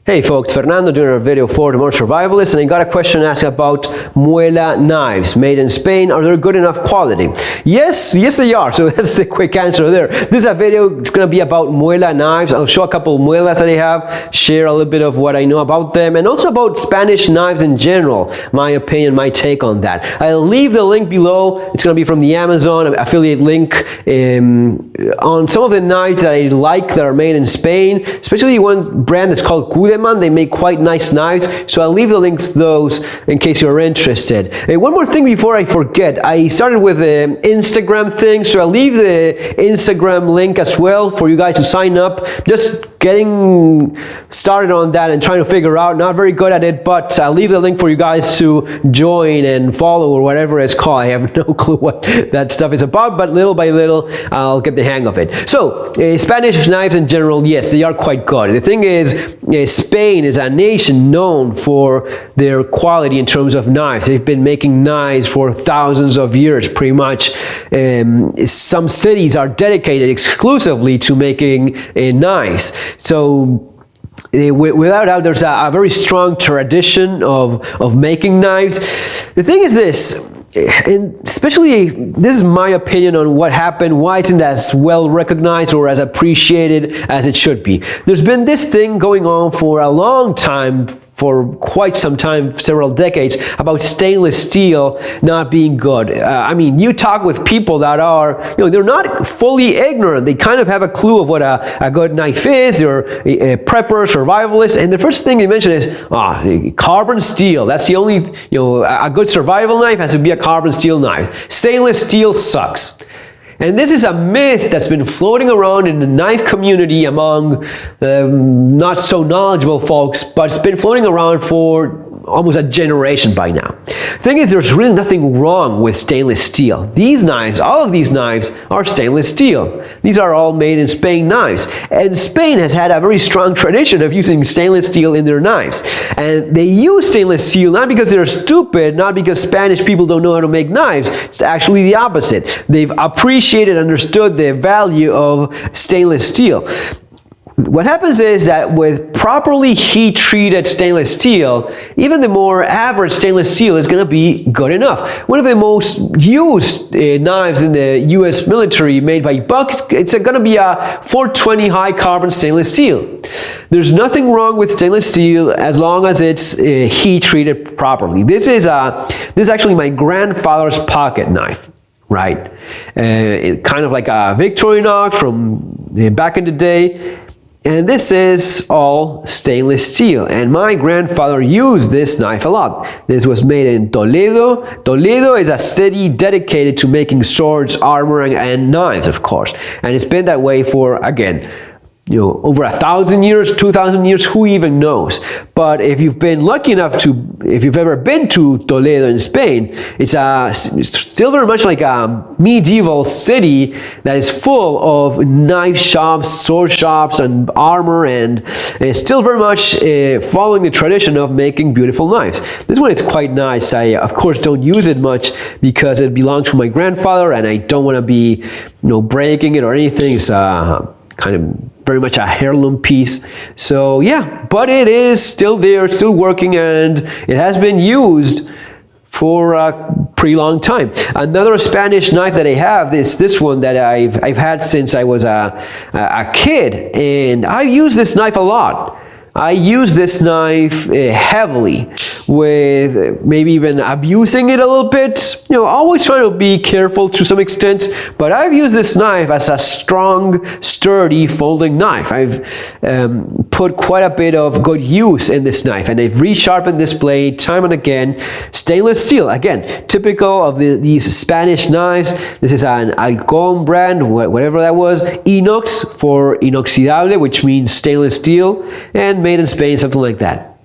Hey folks, Fernando doing a video for the Modern Survivalist, and I got a question asking about Muela knives made in Spain. Are they good enough quality? Yes they are. So that's the quick answer there. This is a video, it's going to be about Muela knives. I'll show a couple of Muelas that I have, share a little bit of what I know about them, and also about Spanish knives in general, my opinion, my take on that. I'll leave the link below. It's going to be from the Amazon affiliate link on some of the knives that I like that are made in Spain, especially one brand that's called They make quite nice knives, so I'll leave the links to those in case you're interested. One more thing before I forget, I started with the Instagram thing, so I'll leave the Instagram link as well for you guys to sign up. Just getting started on that and trying to figure out, not very good at it, but I'll leave the link for you guys to join and follow or whatever it's called. I have no clue what that stuff is about, but little by little I'll get the hang of it. So Spanish knives in general, yes, they are quite good. The thing is, Spain is a nation known for their quality in terms of knives. They've been making knives for thousands of years, pretty much. Some cities are dedicated exclusively to making knives. So without doubt, there's a very strong tradition of making knives. The thing is this, and especially this is my opinion on what happened, why isn't as well recognized or as appreciated as it should be. There's been this thing going on for a long time, for quite some time, several decades, about stainless steel not being good. I mean, you talk with people that are, they're not fully ignorant. They kind of have a clue of what a good knife is. They're preppers, survivalists, and the first thing they mention is carbon steel. That's the only, a good survival knife has to be a carbon steel knife. Stainless steel sucks. And this is a myth that's been floating around in the knife community among not so knowledgeable folks, but it's been floating around for almost a generation by now. The thing is, there's really nothing wrong with stainless steel. These knives, all of these knives, are stainless steel. These are all made in Spain knives. And Spain has had a very strong tradition of using stainless steel in their knives. And they use stainless steel not because they're stupid, not because Spanish people don't know how to make knives. It's actually the opposite. They've appreciated, understood the value of stainless steel. What happens is that with properly heat-treated stainless steel, even the more average stainless steel is going to be good enough. One of the most used knives in the US military made by Buck, it's going to be a 420 high carbon stainless steel. There's nothing wrong with stainless steel as long as it's heat-treated properly. This is actually my grandfather's pocket knife. Right? Kind of like a Victorinox from back in the day. And this is all stainless steel. And my grandfather used this knife a lot. This was made in Toledo. Toledo is a city dedicated to making swords, armor, and knives, of course. And it's been that way for, again, over 1,000 years, 2,000 years, who even knows? But if you've been lucky enough if you've ever been to Toledo in Spain, it's still very much like a medieval city that is full of knife shops, sword shops, and armor, and it's still very much following the tradition of making beautiful knives. This one is quite nice. I, of course, don't use it much because it belongs to my grandfather, and I don't want to be, breaking it or anything. It's kind of very much a heirloom piece. So yeah, but it is still there, still working, and it has been used for a pretty long time. Another Spanish knife that I have is this one that I've had since I was a kid, and I've used this knife a lot. I use this knife heavily, with maybe even abusing it a little bit, always trying to be careful to some extent, but I've used this knife as a strong, sturdy folding knife. I've put quite a bit of good use in this knife, and I've resharpened this blade time and again. Stainless steel, again, typical of these Spanish knives. This is an Halcón brand, whatever that was. Inox for inoxidable, which means stainless steel, and made in Spain, something like that.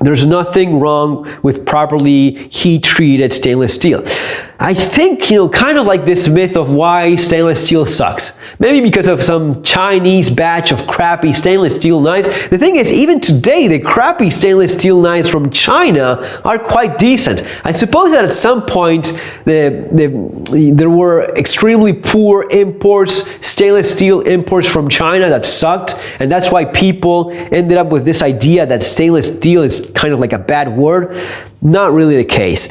There's nothing wrong with properly heat-treated stainless steel. I think, kind of like this myth of why stainless steel sucks. Maybe because of some Chinese batch of crappy stainless steel knives. The thing is, even today, the crappy stainless steel knives from China are quite decent. I suppose that at some point, there were extremely poor imports, stainless steel imports from China that sucked, and that's why people ended up with this idea that stainless steel is kind of like a bad word. Not really the case.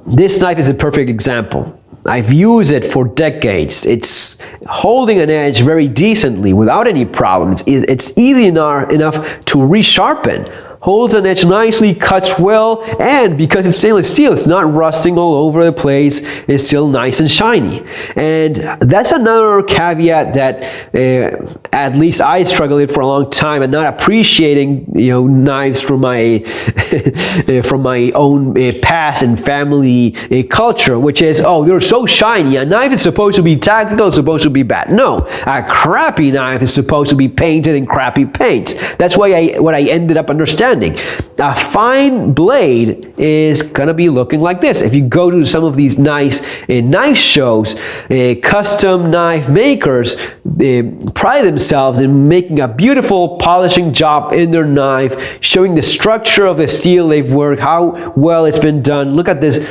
This knife is a perfect example. I've used it for decades. It's holding an edge very decently without any problems. It's easy enough to resharpen. Holds an edge nicely, cuts well, and because it's stainless steel, it's not rusting all over the place. It's still nice and shiny. And that's another caveat that at least I struggled with for a long time, and not appreciating knives from my from my own past and family culture, which is, oh, they're so shiny. A knife is supposed to be tactical, it's supposed to be bad. No, a crappy knife is supposed to be painted in crappy paint. That's what I ended up understanding. A fine blade is gonna be looking like this. If you go to some of these nice knife shows, custom knife makers pride themselves in making a beautiful polishing job in their knife, showing the structure of the steel they've worked, how well it's been done. Look at these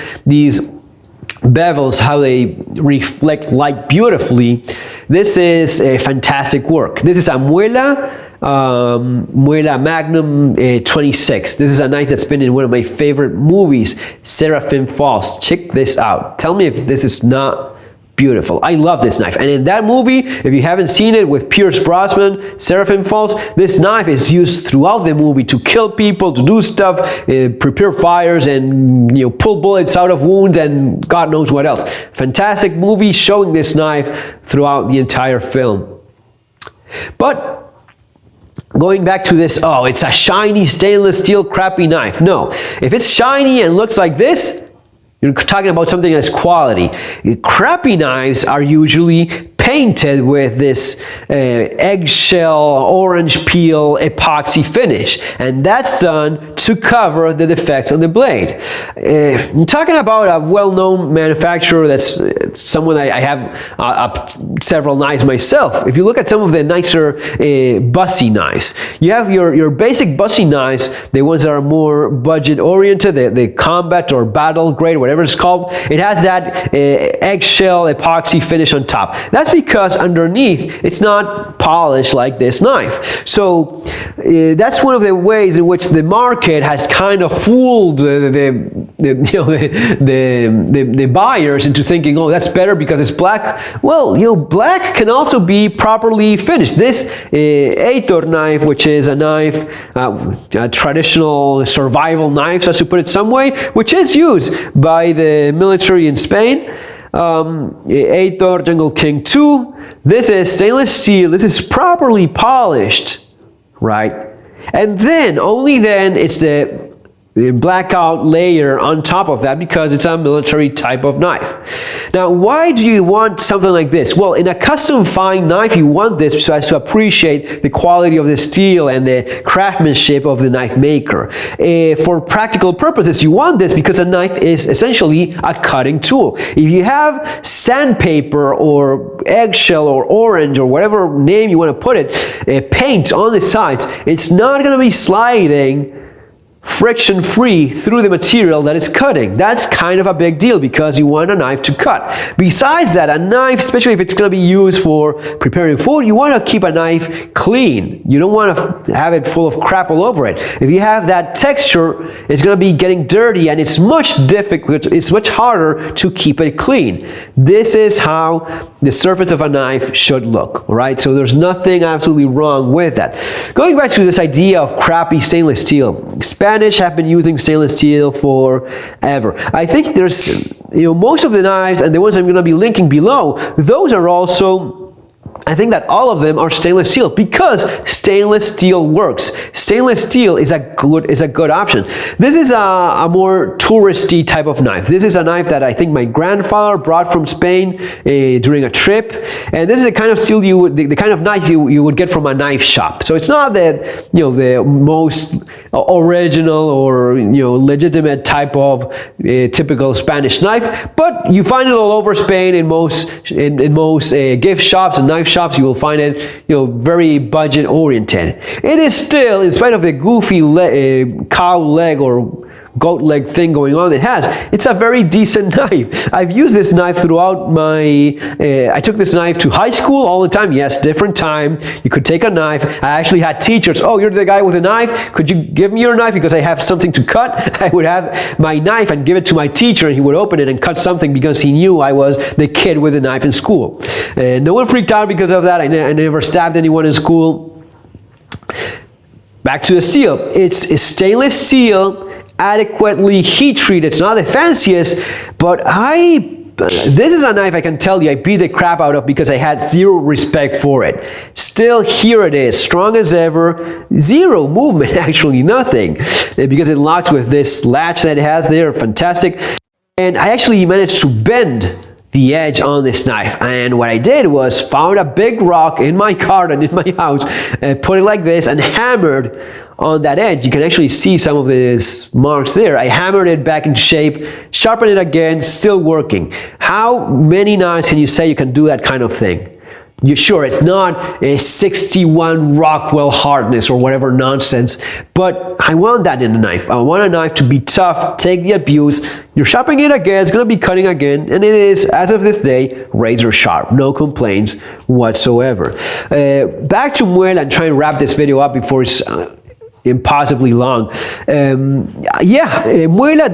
bevels, how they reflect light beautifully. This is a fantastic work. This is a Muela Magnum 26. This is a knife that's been in one of my favorite movies, Seraphim Falls. Check this out. Tell me if this is not beautiful. I love this knife. And in that movie, if you haven't seen it, with Pierce Brosnan, Seraphim Falls, this knife is used throughout the movie to kill people, to do stuff, prepare fires, and pull bullets out of wounds, and God knows what else. Fantastic movie showing this knife throughout the entire film. But going back to this, oh, it's a shiny stainless steel crappy knife. No, if it's shiny and looks like this, you're talking about something that's quality. Crappy knives are usually painted with this eggshell, orange peel, epoxy finish, and that's done to cover the defects on the blade. I'm talking about a well-known manufacturer that's someone I have several knives myself. If you look at some of the nicer bussy knives, you have your basic bussy knives, the ones that are more budget-oriented, the combat or battle grade, whatever it's called. It has that eggshell epoxy finish on top. That's because underneath it's not polished like this knife. So that's one of the ways in which the market has kind of fooled the buyers into thinking, oh, that's better because it's black. Well, black can also be properly finished. This Aitor knife, which is a knife, a traditional survival knife, so to put it some way, which is used by the military in Spain. Aitor Jungle King 2. This is stainless steel. This is properly polished, right? And then, only then, it's the blackout layer on top of that, because it's a military type of knife. Now, why do you want something like this? Well, in a custom fine knife, you want this so as to appreciate the quality of the steel and the craftsmanship of the knife maker. For practical purposes, you want this because a knife is essentially a cutting tool. If you have sandpaper or eggshell or orange or whatever name you want to put it, paint on the sides, it's not going to be sliding friction-free through the material that it's cutting. That's kind of a big deal because you want a knife to cut. Besides that, a knife, especially if it's going to be used for preparing food, you want to keep a knife clean. You don't want to have it full of crap all over it. If you have that texture, it's going to be getting dirty, and it's much harder to keep it clean. This is how the surface of a knife should look, all right? So there's nothing absolutely wrong with that. Going back to this idea of crappy stainless steel, Spanish have been using stainless steel forever. I think there's, most of the knives, and the ones I'm going to be linking below, those are also, I think that all of them are stainless steel because stainless steel works. Stainless steel is a good option. This is a more touristy type of knife. This is a knife that I think my grandfather brought from Spain during a trip, and this is the kind of steel the kind of knife you would get from a knife shop. So it's not the the most original or legitimate type of typical Spanish knife, but you find it all over Spain in most gift shops and knife shops. You will find it very budget oriented. It is still, in spite of the goofy cow leg or goat leg thing going on it's a very decent knife. I've used this knife throughout I took this knife to high school all the time. Yes, different time. You could take a knife. I actually had teachers, oh, you're the guy with a knife, could you give me your knife because I have something to cut? I would have my knife and give it to my teacher, and he would open it and cut something because he knew I was the kid with a knife in school. No one freaked out because of that. I never stabbed anyone in school. Back to the steel. It's stainless steel, adequately heat treated. It's not the fanciest, but this is a knife I can tell you I beat the crap out of because I had zero respect for it. Still, here it is, strong as ever, zero movement, actually nothing, because it locks with this latch that it has there, fantastic. And I actually managed to bend the edge on this knife, and what I did was found a big rock in my garden, in my house, and put it like this and hammered on that edge. You can actually see some of these marks there. I hammered it back into shape, sharpened it again, still working. How many knives can you say you can do that kind of thing? You're sure it's not a 61 Rockwell hardness or whatever nonsense, but I want that in a knife. I want a knife to be tough, take the abuse. You're sharpening it again, it's going to be cutting again, and it is, as of this day, razor sharp. No complaints whatsoever. Back to Muela and try and wrap this video up before it's impossibly long. Muela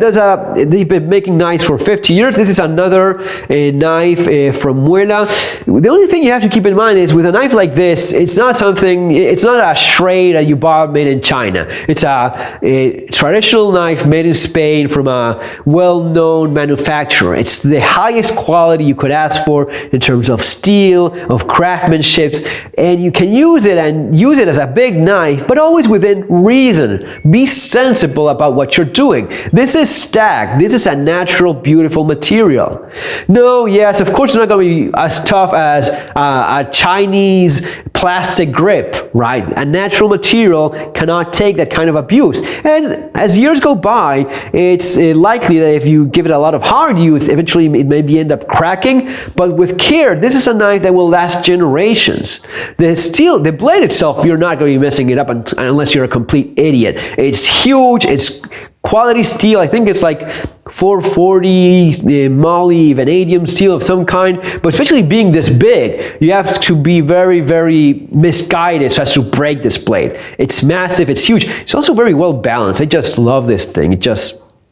they've been making knives for 50 years. This is another knife from Muela. The only thing you have to keep in mind is with a knife like this, it's not a Shrey that you bought made in China. It's a traditional knife made in Spain from a well-known manufacturer. It's the highest quality you could ask for in terms of steel, of craftsmanship, and you can use it as a big knife, but always within reason. Be sensible about what you're doing. This is stag. This is a natural, beautiful material. No, yes, of course it's not going to be as tough as a Chinese plastic grip, right? A natural material cannot take that kind of abuse. And as years go by, it's likely that if you give it a lot of hard use, eventually it may end up cracking. But with care, this is a knife that will last generations. The blade itself, you're not going to be messing it up unless you're a complete idiot. It's huge. It's quality steel. I think it's like 440 moly vanadium steel of some kind, but especially being this big, you have to be very, very misguided so as to break this blade. It's massive, it's huge. It's also very well balanced. I just love this thing.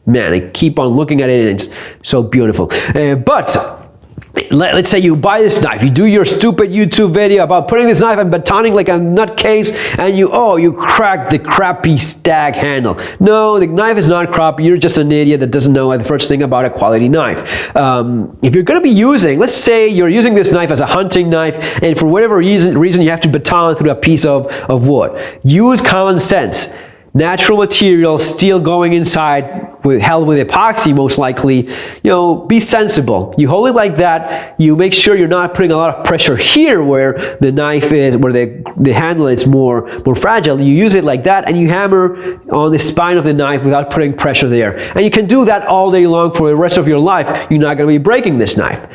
Man, I keep on looking at it and it's so beautiful. But let's say you buy this knife, you do your stupid YouTube video about putting this knife and batoning like a nutcase, and you crack the crappy stag handle. No, the knife is not crappy. You're just an idiot that doesn't know the first thing about a quality knife. If you're going to be using, let's say you're using this knife as a hunting knife, and for whatever reason you have to baton through a piece of wood. Use common sense. Natural material, steel going inside, held with epoxy most likely. Be sensible. You hold it like that. You make sure you're not putting a lot of pressure here where the knife is, where the handle is more fragile. You use it like that and you hammer on the spine of the knife without putting pressure there. And you can do that all day long for the rest of your life. You're not going to be breaking this knife.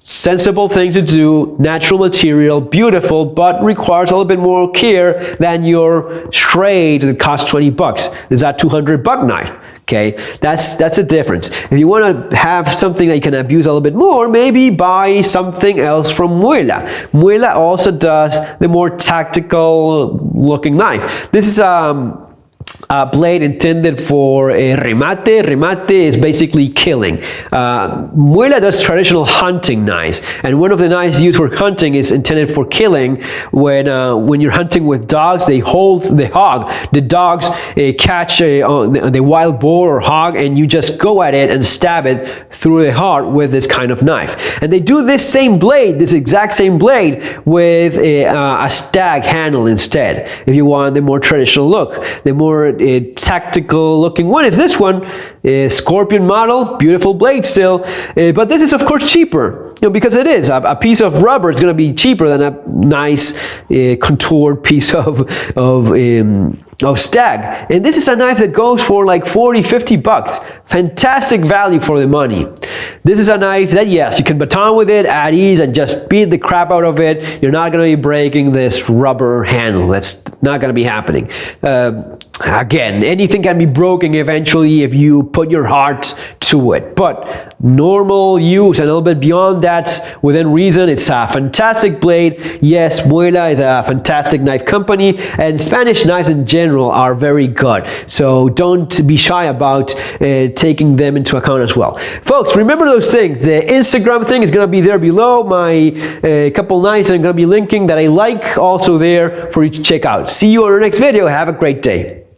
Sensible thing to do, natural material, beautiful, but requires a little bit more care than your Shrey that costs 20 bucks. There's that $200 knife. Okay, that's a difference. If you want to have something that you can abuse a little bit more, maybe buy something else from Muela. Muela also does the more tactical looking knife. This is a blade intended for remate. Remate is basically killing. Muela does traditional hunting knives, and one of the knives used for hunting is intended for killing. When you're hunting with dogs, they hold the hog. The dogs catch the wild boar or hog, and you just go at it and stab it through the heart with this kind of knife. And they do this same blade, this exact same blade, with a stag handle instead. If you want the more traditional look, the more tactical looking one is this one, Scorpion model, beautiful blade still, but this is of course cheaper, because it is a piece of rubber. It's going to be cheaper than a nice contoured piece of of Stag, and this is a knife that goes for like 40-50 bucks. Fantastic value for the money. This is a knife that, yes, you can baton with it at ease and just beat the crap out of it. You're not going to be breaking this rubber handle. That's not going to be happening. Again, anything can be broken eventually if you put your heart to it, but normal use, a little bit beyond that, within reason, it's a fantastic blade. Yes, Muela is a fantastic knife company, and Spanish knives in general are very good, so don't be shy about taking them into account as well. Folks, remember those things. The Instagram thing is going to be there below. My couple knives I'm going to be linking that I like, also there for you to check out. See you on our next video. Have a great day.